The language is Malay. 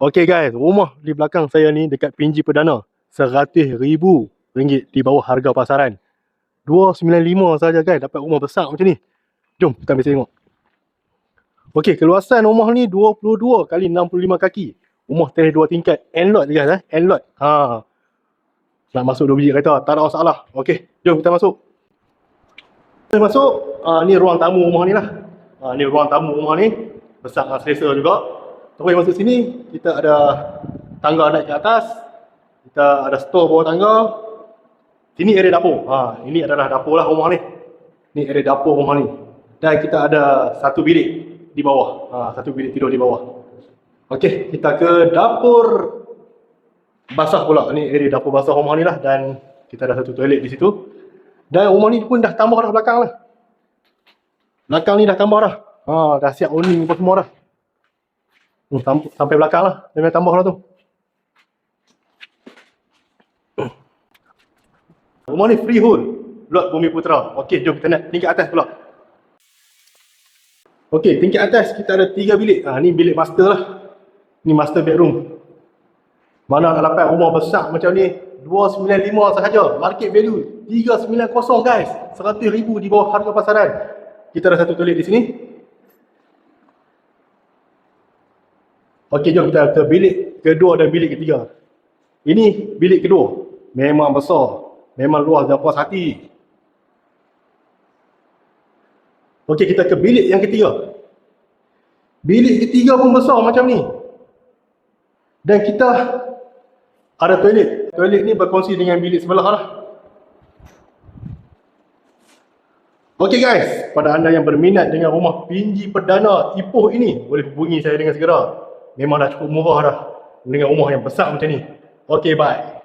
Okay guys, rumah di belakang saya ni dekat PNG Perdana, RM100,000 di bawah harga pasaran. 295 saja guys, dapat rumah besar macam ni. Jom kita ambil tengok. Okay, keluasan rumah ni 22 kali 65 kaki. Rumah tereh 2 tingkat, end-lot guys, end-lot. Nak masuk 2 biji kereta, tak ada masalah. Okay, jom kita masuk. Kita masuk, ni ruang tamu rumah ni lah. Ni ruang tamu rumah ni, besar dan selesa juga. Terus masuk sini, kita ada tangga naik ke atas. Kita ada store bawah tangga. Sini area dapur. Ini adalah dapur lah rumah ni. Ni area dapur rumah ni. Dan kita ada satu bilik di bawah. Satu bilik tidur di bawah. Okey, kita ke dapur basah pula. Ni area dapur basah rumah ni lah. Dan kita ada satu toilet di situ. Dan rumah ni pun dah tambah dah belakang lah. Belakang ni dah tambah dah. Dah siap awning apa semua dah. Sampai belakang lah. Dia memang tambah lah tu. Rumah ni freehold. Lot Bumiputera. Okey, jom kita naik tingkat atas pula. Okey, tingkat atas kita ada 3 bilik. Ni bilik master lah. Ni master bedroom. Mana nak dapat rumah besar macam ni 295 sahaja. Market value 390 guys. 100,000 di bawah harga pasaran. Kita ada satu toilet di sini. Okey, jom kita ke bilik kedua dan bilik ketiga. Ini bilik kedua. Memang besar. Memang luas dan puas hati. Okey, kita ke bilik yang ketiga. Bilik ketiga pun besar macam ni. Dan kita ada toilet. Toilet ni berkongsi dengan bilik sebelah lah. Okey guys, pada anda yang berminat dengan rumah PNG Perdana Ipoh ini, boleh hubungi saya dengan segera. Memang dah cukup murah dah dengan rumah yang besar macam ni. Okey, bye.